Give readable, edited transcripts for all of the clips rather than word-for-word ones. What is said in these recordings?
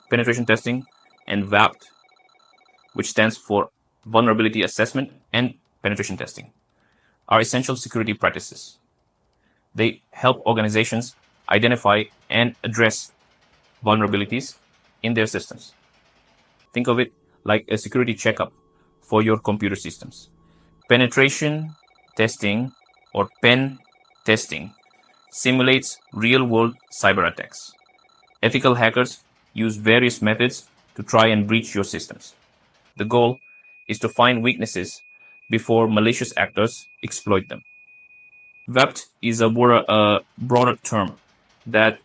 penetration testing, and VAPT, which stands for Vulnerability Assessment and Penetration Testing, are essential security practices. They help organizations identify and address vulnerabilities in their systems. Think of it like a security checkup for your computer systems. Penetration testing, or pen testing, simulates real-world cyber attacks. Ethical hackers use various methods to try and breach your systems. The goal is to find weaknesses before malicious actors exploit them. VAPT is a broader term that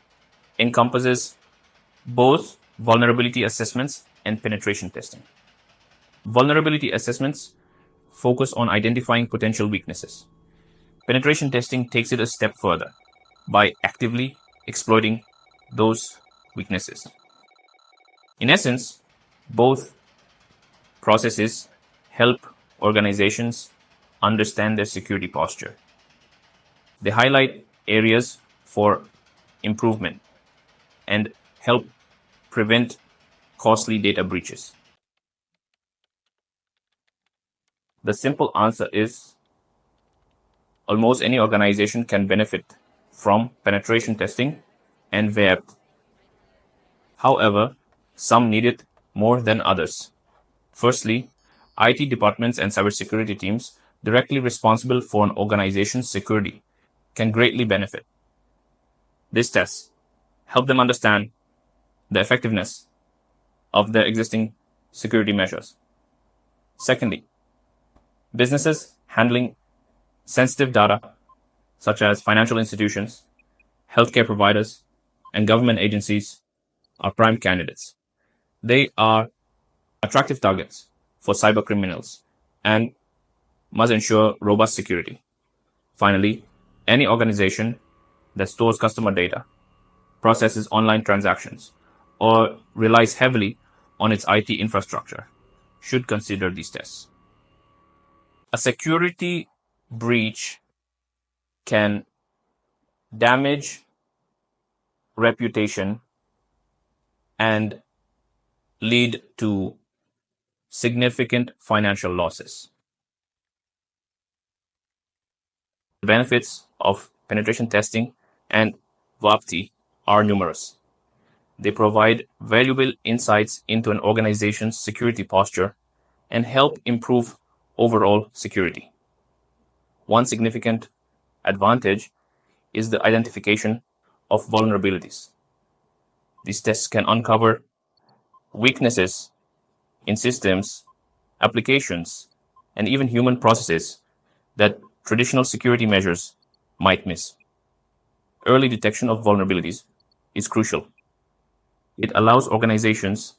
encompasses both vulnerability assessments and penetration testing. Vulnerability assessments focus on identifying potential weaknesses. Penetration testing takes it a step further by actively exploiting those weaknesses. In essence, both processes help organizations understand their security posture. They highlight areas for improvement and help prevent costly data breaches. The simple answer is almost any organization can benefit from penetration testing and VAPT. However, some need it more than others. Firstly, IT departments and cybersecurity teams directly responsible for an organization's security can greatly benefit. These tests help them understand the effectiveness of their existing security measures. Secondly, businesses handling sensitive data, such as financial institutions, healthcare providers, and government agencies, are prime candidates. They are attractive targets for cyber criminals and must ensure robust security. Finally, any organization that stores customer data, processes online transactions, or relies heavily on its IT infrastructure should consider these tests. A security breach can damage reputation and lead to significant financial losses. The benefits of penetration testing and VAPT are numerous. They provide valuable insights into an organization's security posture and help improve overall security. One significant advantage is the identification of vulnerabilities. These tests can uncover weaknesses in systems, applications, and even human processes that traditional security measures might miss. Early detection of vulnerabilities is crucial. It allows organizations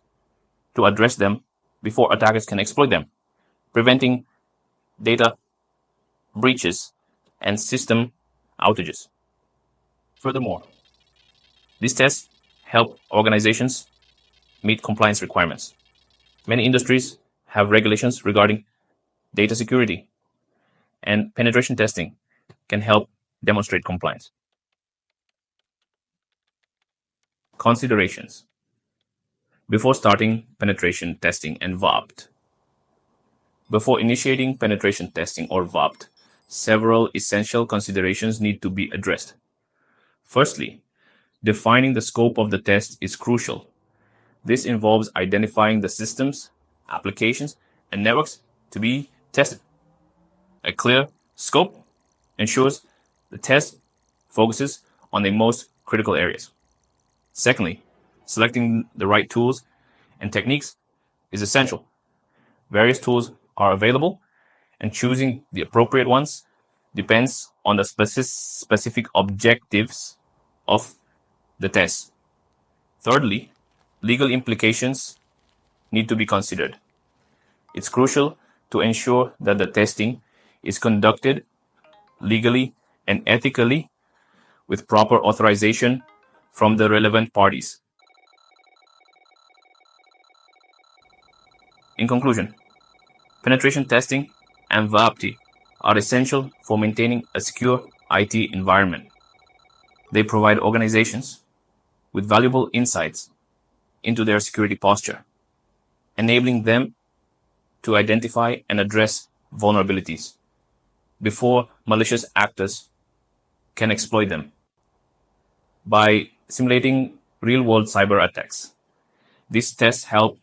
to address them before attackers can exploit them, preventing data breaches and system outages. Furthermore, these tests help organizations meet compliance requirements. Many industries have regulations regarding data security, and penetration testing can help demonstrate compliance. Considerations before starting penetration testing and VAPT. Before initiating penetration testing or VAPT, several essential considerations need to be addressed. Firstly, defining the scope of the test is crucial. This involves identifying the systems, applications, and networks to be tested. A clear scope ensures the test focuses on the most critical areas. Secondly, selecting the right tools and techniques is essential. Various tools are available, and choosing the appropriate ones depends on the specific objectives of the test. Thirdly, legal implications need to be considered. It's crucial to ensure that the testing is conducted legally and ethically with proper authorization from the relevant parties. In conclusion, penetration testing and VAPT are essential for maintaining a secure IT environment. They provide organizations with valuable insights into their security posture, enabling them to identify and address vulnerabilities before malicious actors can exploit them. By simulating real-world cyber attacks, these tests help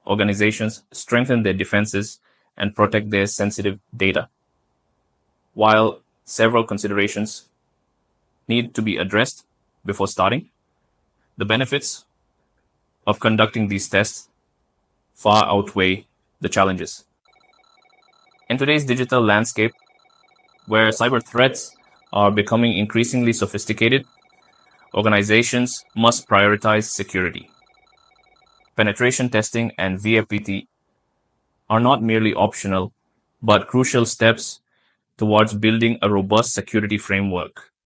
organizations strengthen their defenses and protect their sensitive data. While several considerations need to be addressed before starting, the benefits of conducting these tests far outweigh the challenges. In today's digital landscape, where cyber threats are becoming increasingly sophisticated, organizations must prioritize security. Penetration testing and VAPT are not merely optional, but crucial steps towards building a robust security framework